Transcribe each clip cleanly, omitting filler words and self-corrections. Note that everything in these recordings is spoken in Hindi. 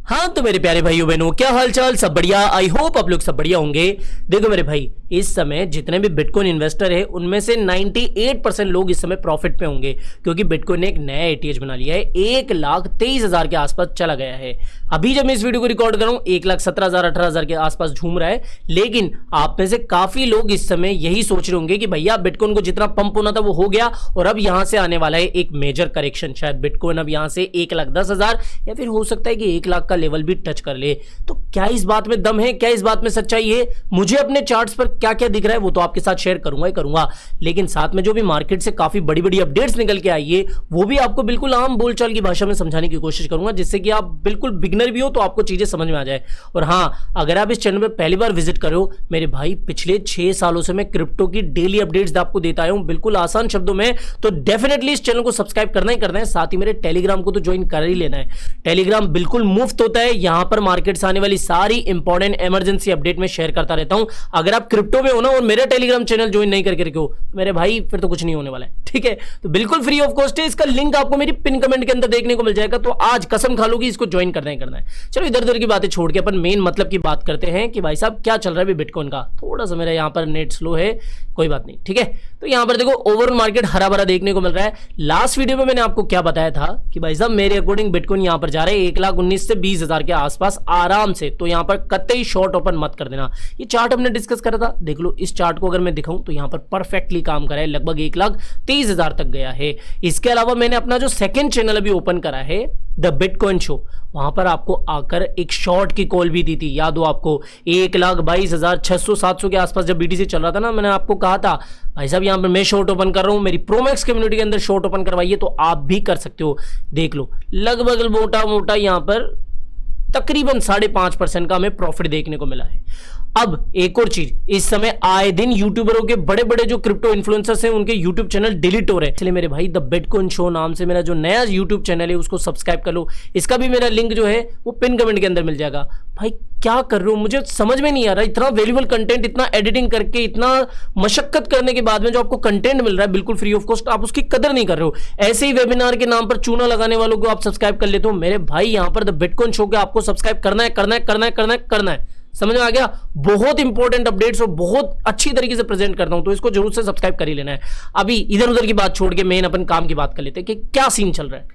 हाँ तो मेरे प्यारे भाइयों बहनों, क्या हालचाल? सब बढ़िया। आई होप आप लोग सब बढ़िया होंगे। देखो मेरे भाई, इस समय जितने भी बिटकॉइन इन्वेस्टर है उनमें से 98% लोग इस समय प्रॉफिट पे होंगे, क्योंकि बिटकॉइन ने एक नया एटीएच बना लिया है। 1,23,000 के आसपास चला गया है। अभी जब मैं इस वीडियो को रिकॉर्ड कर रहा हूँ 1,17,000 18,000 के आसपास झूम रहा है। लेकिन आप में से काफी लोग इस समय यही सोच रहे होंगे कि भैया बिटकॉइन को जितना पंप होना था वो हो गया और अब यहां से आने वाला है एक मेजर करेक्शन। शायद बिटकॉइन अब यहां से 1,10,000 या फिर हो सकता है कि 1,00,000 का लेवल भी टच कर ले। तो क्या इस बात में दम है? क्या इस बात में सच्चाई है? मुझे अपने चार्ट्स पर क्या क्या दिख रहा है वो तो आपके साथ शेयर करूंगा ही करूंगा, लेकिन साथ में जो भी मार्केट से काफी बड़ी बड़ी अपडेट्स निकल के आई है वो भी आपको बिल्कुल आम बोलचाल की भाषा में समझाने की कोशिश करूंगा, जिससे कि आप बिल्कुल बिगनर भी हो तो आपको चीजें समझ में आ जाए। और हाँ, अगर आप इस चैनल पर पहली बार विजिट करो मेरे भाई, पिछले 6 सालों से मैं क्रिप्टो की डेली अपडेट्स आपको देता आया हूं बिल्कुल आसान शब्दों में, तो डेफिनेटली इस चैनल को सब्सक्राइब करना ही करना है। साथ ही मेरे टेलीग्राम को तो ज्वाइन कर ही लेना है। टेलीग्राम बिल्कुल मुफ्त होता है। यहां पर मार्केट से आने वाली सारी इंपॉर्टेंट इमरजेंसी अपडेट में शेयर करता रहता हूं। अगर आप क्रिप्टो में हो ना और मेरा टेलीग्राम चैनल ज्वाइन नहीं करके रखे हो मेरे भाई, फिर तो कुछ नहीं होने वाला है, ठीक है? तो बिल्कुल फ्री ऑफ कॉस्ट है। इसका लिंक आपको मेरी पिन कमेंट के अंदर देखने को मिल जाएगा। तो आज कसम खा लो कि इसको ज्वाइन करना ही करना है। चलो इधर उधर की बातें छोड़ के अपन मेन मतलब की बात करते हैं कि भाई साहब क्या चल रहा है बिटकॉइन का। थोड़ा सा मेरा यहाँ पर नेट स्लो है, कोई बात नहीं, ठीक है? तो यहाँ पर देखो ओवरऑल मार्केट हरा भरा देखने को मिल रहा है। लास्ट वीडियो में मैंने आपको क्या बताया था कि भाई साहब मेरे अकॉर्डिंग बिटकॉइन यहाँ पर जा रहा है 1,19,000 से 20,000 के आसपास आराम से। तो यहाँ पर कतई शॉर्ट ओपन मत कर देना। ये चार्ट हमने डिस्कस करा था, देख लो। इस चार्ट को अगर मैं दिखाऊं तो यहाँ पर परफेक्टली काम करा है, लगभग 1,23,000 तक गया है। इसके अलावा मैंने अपना जो सेकंड चैनल अभी ओपन करा है द बिटकॉइन शो, वहां पर आपको आकर एक शॉर्ट की कॉल भी दी थी, याद हो आपको? 1,22,600-700 के आसपास जब बीटीसी चल रहा था ना, मैंने आपको कहा था भाई साहब यहाँ पर मैं शॉर्ट ओपन कर रहा हूं, मेरी प्रोमैक्स कम्युनिटी के अंदर शॉर्ट ओपन करवाइए, तो आप भी कर सकते हो। देख लो लगभग मोटा मोटा यहाँ पर तकरीबन 5.5% का हमें प्रॉफिट देखने को मिला है। अब एक और चीज, इस समय आए दिन यूट्यूबरों के बड़े बड़े जो क्रिप्टो इन्फ्लुएंसर्स हैं उनके यूट्यूब चैनल डिलीट हो रहे हैं। इसलिए मेरे भाई द बिटकॉइन शो नाम से मेरा जो नया यूट्यूब चैनल है उसको सब्सक्राइब कर लो। इसका भी मेरा लिंक जो है वो पिन कमेंट के अंदर मिल जाएगा। भाई क्या कर रहे हो? मुझे समझ में नहीं आ रहा। इतना वैल्यूबल कंटेंट, इतना एडिटिंग करके, इतना मशक्कत करने के बाद में जो आपको कंटेंट मिल रहा है बिल्कुल फ्री ऑफ कॉस्ट, आप उसकी कदर नहीं कर रहे हो। ऐसे ही वेबिनार के नाम पर चूना लगाने वालों को आप सब्सक्राइब कर लेते हो। मेरे भाई यहाँ पर द बिटकॉइन शो के आपको सब्सक्राइब करना है, करना है, करना है, करना है, करना है। समझ में आ गया? बहुत इंपॉर्टेंट अपडेट्स और बहुत अच्छी तरीके से प्रेजेंट करता हूं, तो इसको जरूर से सब्सक्राइब कर ही लेना है। अभी इधर उधर की बात छोड़ के मेन अपन काम की बात कर लेते हैं कि क्या सीन चल रहा है।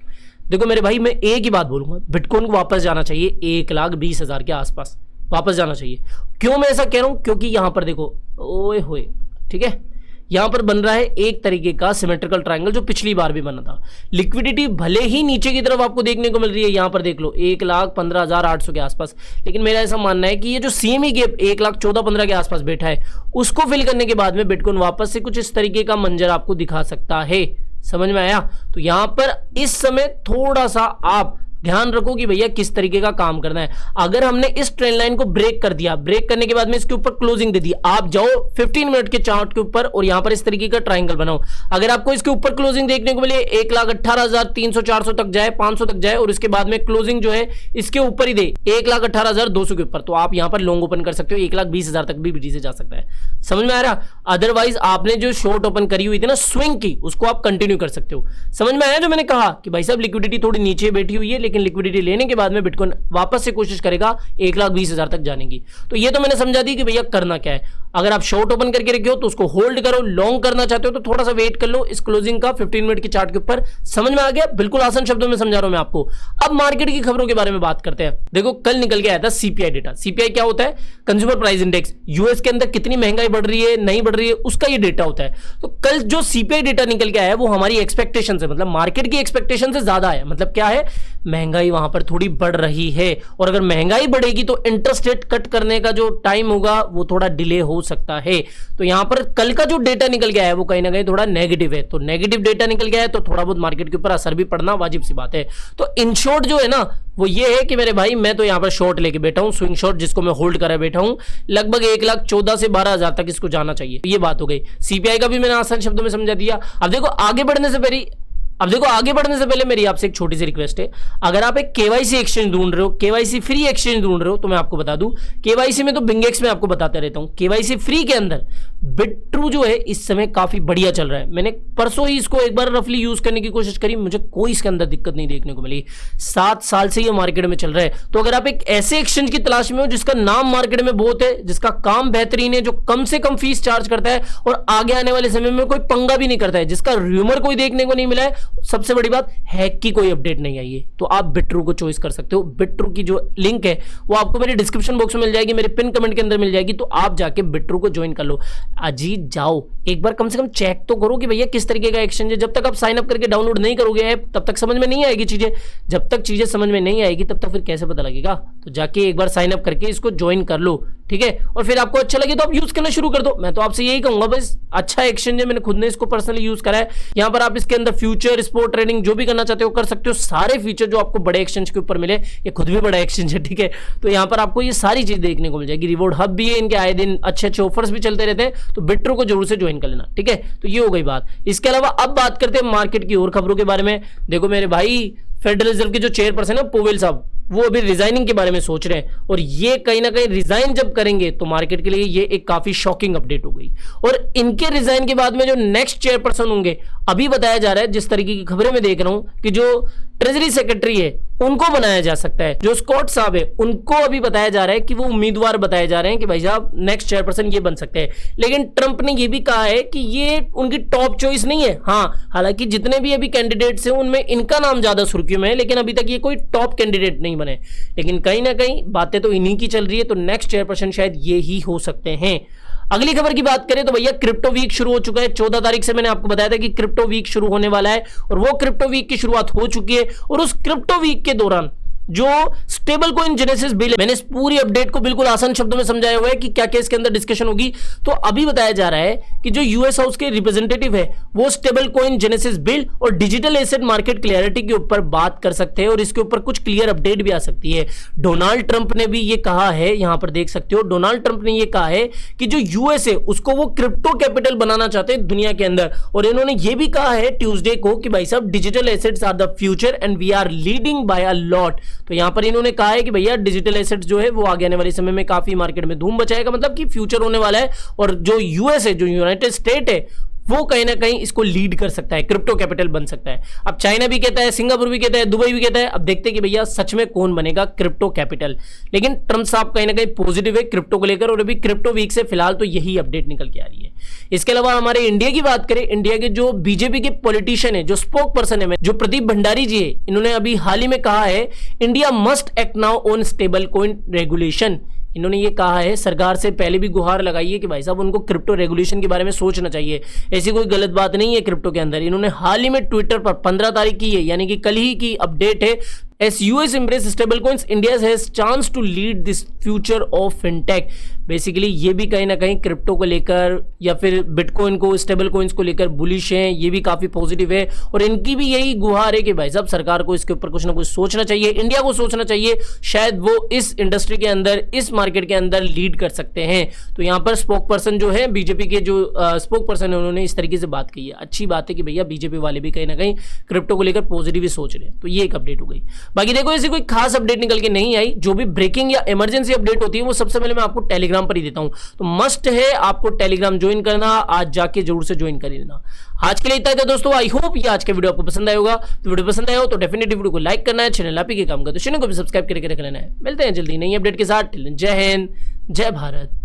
देखो मेरे भाई, मैं एक ही बात बोलूंगा, बिटकॉइन को वापस जाना चाहिए 1,20,000 के आसपास, वापस जाना चाहिए। क्यों मैं ऐसा कह रहा हूं? क्योंकि यहां पर देखो, ओए होए, ठीक है, यहां पर बन रहा है एक तरीके का सिमेट्रिकल ट्रायंगल जो पिछली बार भी बना था। लिक्विडिटी भले ही नीचे की तरफ आपको देखने को मिल रही है, यहां पर देख लो 1,15,800 के आसपास, लेकिन मेरा ऐसा मानना है कि ये जो सीएमई गैप 1,14,15 के आसपास बैठा है उसको फिल करने के बाद में बिटकॉइन वापस से कुछ इस तरीके का मंजर आपको दिखा सकता है। समझ में आया? तो यहां पर इस समय थोड़ा सा आप ध्यान रखो कि भैया किस तरीके का काम करना है। अगर हमने इस ट्रेंड लाइन को ब्रेक कर दिया, ब्रेक करने के बाद में इसके ऊपर क्लोजिंग दे दी, आप जाओ 15 मिनट के चार्ट के ऊपर और यहां पर इस तरीके का ट्रायंगल बनाओ। अगर आपको इसके ऊपर क्लोजिंग देखने को मिले 1,18,300-400 तक जाए, 500 तक जाए और इसके बाद में क्लोजिंग जो है इसके ऊपर ही दे 1,18,200 के ऊपर, तो आप यहां पर लॉन्ग ओपन कर सकते हो। 1,20,000 तक भी बीटीसी जा सकता है। समझ में आ रहा? अदरवाइज आपने जो शॉर्ट ओपन करी हुई थी ना स्विंग की, उसको आप कंटिन्यू कर सकते हो। समझ में आया जो मैंने कहा कि भाई साहब लिक्विडिटी थोड़ी नीचे बैठी हुई है, लेकिन लिक्विडिटी लेने के बाद में बिटकॉइन वापस से कोशिश करेगा 1,20,000 तक जाने की। तो ये तो मैंने समझा दी कि भैया करना क्या है। अगर आप शॉर्ट ओपन करके रखे हो तो उसको होल्ड करो, लॉन्ग करना चाहते हो तो थोड़ा सा वेट कर लो इस क्लोजिंग का 15 मिनट के चार्ट के ऊपर। समझ में आ गया? बिल्कुल आसान शब्दों में समझा रहा हूं मैं आपको। अब मार्केट की खबरों के बारे में बात करते हैं। देखो कल निकल के आया था सीपीआई डेटा। सीपीआई क्या होता है? Consumer price index. यूएस के अंदर कितनी महंगाई बढ़ रही है, नहीं बढ़ रही है, उसका ये डेटा होता है। तो कल जो सीपीआई डेटा निकल के आया है वो हमारी एक्सपेक्टेशन से, मतलब मार्केट की एक्सपेक्टेशन से ज्यादा है। मतलब क्या है? महंगाई वहां पर थोड़ी बढ़ रही है, और अगर महंगाई बढ़ेगी तो इंटरेस्ट रेट कट करने का जो टाइम होगा वो थोड़ा डिले हो सकता है। तो यहां पर कल का जो डेटा निकल गया है वो कहीं ना कहीं थोड़ा नेगेटिव है। तो नेगेटिव डेटा निकल गया है तो थोड़ा बहुत मार्केट के ऊपर असर भी पड़ना वाजिब सी बात है। तो इन शॉर्ट जो है ना वो ये है कि मेरे भाई मैं तो यहां पर शॉर्ट लेके बैठा हूं, स्विंग शॉर्ट जिसको मैं होल्ड करे बैठा हूं। लगभग 1,14,000 से 12,000 तक इसको जाना चाहिए। ये बात हो गई। सीपीआई का भी मैंने आसान शब्दों में समझा दिया। अब देखो आगे बढ़ने से पहले अब देखो, आगे बढ़ने से पहले मेरी आपसे एक छोटी सी रिक्वेस्ट है, अगर आप एक केवाईसी एक्सचेंज ढूंढ रहे हो, केवाईसी फ्री एक्सचेंज ढूंढ रहे हो, तो मैं आपको बता दूं, केवाईसी में तो बिंगेक्स में आपको बताते रहता हूं, केवाईसी फ्री के अंदर बिट्रू जो है इस समय काफी बढ़िया चल रहा है। मैंने परसों ही इसको एक बार रफली यूज करने की कोशिश करी, मुझे कोई इसके अंदर दिक्कत नहीं देखने को मिली। 7 साल से ये मार्केट में चल रहा है। तो अगर आप एक ऐसे एक्सचेंज की तलाश में हो जिसका नाम मार्केट में बहुत है, जिसका काम बेहतरीन है, जो कम से कम फीस चार्ज करता है और आगे आने वाले समय में कोई पंगा भी नहीं करता है, जिसका र्यूमर कोई देखने को नहीं मिला है, सबसे बड़ी बात हैक की कोई अपडेट नहीं आई है, तो आप बिट्रू को चॉइस कर सकते हो। बिट्रू की जो लिंक है वो आपको मेरे डिस्क्रिप्शन बॉक्स में मिल जाएगी, मेरे पिन कमेंट के अंदर मिल जाएगी, तो आप जाके बिट्रू को ज्वाइन कर लो। अजीत जाओ, एक बार कम से कम चेक तो करो कि भैया किस तरीके का एक्सचेंज है। जब तक आप साइन अप करके डाउनलोड नहीं करोगे ऐप, तब तक समझ में नहीं आएगी चीजें। जब तक चीजें समझ में नहीं आएगी तब तक फिर कैसे पता लगेगा। तो जाके एक बार साइन अप करके इसको ज्वाइन कर लो, ठीक है। और फिर आपको अच्छा लगे तो आप यूज करना शुरू कर दो। मैं तो आपसे यही कहूंगा, बस अच्छा एक्सचेंज है, मैंने खुद ने इसको पर्सनली यूज करा है। यहाँ पर आप इसके अंदर फ्यूचर, स्पोर्ट ट्रेडिंग जो भी करना चाहते हो कर सकते हो। सारे फीचर जो आपको बड़े एक्सचेंज के ऊपर मिले, ये खुद भी बड़ा एक्सचेंज है, ठीक है। तो यहाँ पर आपको ये सारी चीज देखने को मिल जाएगी। रिवॉर्ड हब भी है, इनके आए दिन अच्छे अच्छे ऑफर्स भी चलते रहते हैं, तो बिट्रू को जरूर से ज्वाइन कर लेना, ठीक है। तो ये हो गई बात। इसके अलावा अब बात करते हैं मार्केट की और खबरों के बारे में। देखो मेरे भाई, फेडरल रिजर्व के जो चेयरपर्सन है पोवेल साहब, वो अभी रिजाइनिंग के बारे में सोच रहे हैं, और ये कहीं ना कहीं रिजाइन जब करेंगे तो मार्केट के लिए ये एक काफी शॉकिंग अपडेट हो गई। और इनके रिजाइन के बाद में जो नेक्स्ट चेयरपर्सन होंगे, अभी बताया जा रहा है, जिस तरीके की खबरें मैं देख रहा हूं, कि जो ट्रेजरी सेक्रेटरी है उनको बनाया जा सकता है। जो स्कॉट साहब है उनको अभी बताया जा रहा है कि वो उम्मीदवार बताए जा रहे हैं कि भाई साहब नेक्स्ट चेयरपर्सन ये बन सकते हैं। लेकिन ट्रंप ने ये भी कहा है कि ये उनकी टॉप चॉइस नहीं है। हाँ, हालांकि जितने भी अभी कैंडिडेट्स हैं उनमें इनका नाम ज्यादा सुर्खियों में है, लेकिन अभी तक ये कोई टॉप कैंडिडेट नहीं बने। लेकिन कहीं ना कहीं बातें तो इन्हीं की चल रही है, तो नेक्स्ट चेयरपर्सन शायद ये ही हो सकते हैं। अगली खबर की बात करें तो भैया क्रिप्टो वीक शुरू हो चुका है। 14 तारीख से मैंने आपको बताया था कि क्रिप्टो वीक शुरू होने वाला है, और वो क्रिप्टो वीक की शुरुआत हो चुकी है। और उस क्रिप्टो वीक के दौरान जो स्टेबल कॉइन जेनेसिस बिल है, मैंने इस पूरी अपडेट को बिल्कुल आसान शब्दों में समझाया हुआ है कि क्या क्या इसके अंदर डिस्कशन होगी। तो अभी बताया जा रहा है कि जो यूएस हाउस के रिप्रेजेंटेटिव है वो स्टेबल कॉइन जेनेसिस बिल और डिजिटल एसेट मार्केट क्लियरिटी के ऊपर बात कर सकते हैं, और इसके ऊपर कुछ क्लियर अपडेट भी आ सकती है। डोनाल्ड ट्रंप ने भी ये कहा है, यहां पर देख सकते हो, डोनाल्ड ट्रंप ने ये कहा है कि जो यूएस है उसको वो क्रिप्टो कैपिटल बनाना चाहते हैं दुनिया के अंदर। और इन्होंने ये भी कहा है ट्यूसडे को कि भाई साहब digital assets are the future and we are leading by a lot. तो यहां पर इन्होंने कहा है कि भैया डिजिटल एसेट्स जो है वो आगे आने वाले समय में काफी मार्केट में धूम मचाएगा, मतलब कि फ्यूचर होने वाला है। और जो यूएस है, जो यूनाइटेड स्टेट है, वो कहीं ना कहीं इसको लीड कर सकता है, क्रिप्टो कैपिटल बन सकता है। अब चाइना भी कहता है, सिंगापुर भी कहता है, दुबई भी कहता है। अब देखते हैं कि भैया सच में कौन बनेगा क्रिप्टो कैपिटल। लेकिन ट्रंप साहब कहीं ना कहीं पॉजिटिव है क्रिप्टो को लेकर, और अभी क्रिप्टो वीक से फिलहाल तो यही अपडेट निकल के आ रही है। इसके अलावा हमारे इंडिया की बात करें, इंडिया के जो बीजेपी के पॉलिटिशियन है, जो स्पोक पर्सन है, जो प्रदीप भंडारी जी है, इन्होंने अभी हाल ही में कहा है India must act now on stable coin regulation. इन्होंने ये कहा है, सरकार से पहले भी गुहार लगाई है कि भाई साहब उनको क्रिप्टो रेगुलेशन के बारे में सोचना चाहिए। ऐसी कोई गलत बात नहीं है क्रिप्टो के अंदर। इन्होंने हाल ही में ट्विटर पर 15 तारीख की है, यानी कि कल ही की अपडेट है, As US embrace stable coins, India has chance to lead this future of fintech। Basically ये भी कहीं ना कहीं क्रिप्टो को लेकर या फिर बिटकॉइन को, स्टेबल कॉइन्स को लेकर बुलिश हैं, ये भी काफी पॉजिटिव है। और इनकी भी यही गुहार है कि भाई साहब सरकार को इसके ऊपर कुछ ना कुछ सोचना चाहिए, इंडिया को सोचना चाहिए, शायद वो इस इंडस्ट्री के अंदर, इस मार्केट के अंदर लीड कर सकते हैं। तो यहाँ पर स्पोक पर्सन जो है, बीजेपी के जो स्पोक पर्सन है, उन्होंने इस तरीके से बात की है। अच्छी बात है कि भैया बीजेपी वाले भी कहीं ना कहीं क्रिप्टो को लेकर पॉजिटिव ही सोच रहे हैं। तो ये एक अपडेट हो गई। बाकी देखो ऐसी कोई खास अपडेट निकल के नहीं आई। जो भी ब्रेकिंग या इमरजेंसी अपडेट होती है वो सबसे पहले मैं आपको टेलीग्राम पर ही देता हूं, तो मस्ट है आपको टेलीग्राम ज्वाइन करना। आज जाके जरूर से ज्वाइन कर लेना। आज के लिए इतना ही था दोस्तों। आई होप ये आज का वीडियो आपको पसंद आया होगा। तो वीडियो पसंद आया हो तो डेफिनेटली वीडियो को लाइक करना है, चैनल आप ही के काम का तो चैनल को भी सब्सक्राइब करके रख लेना है। मिलते हैं जल्दी नई अपडेट के साथ। जय हिंद, जय भारत।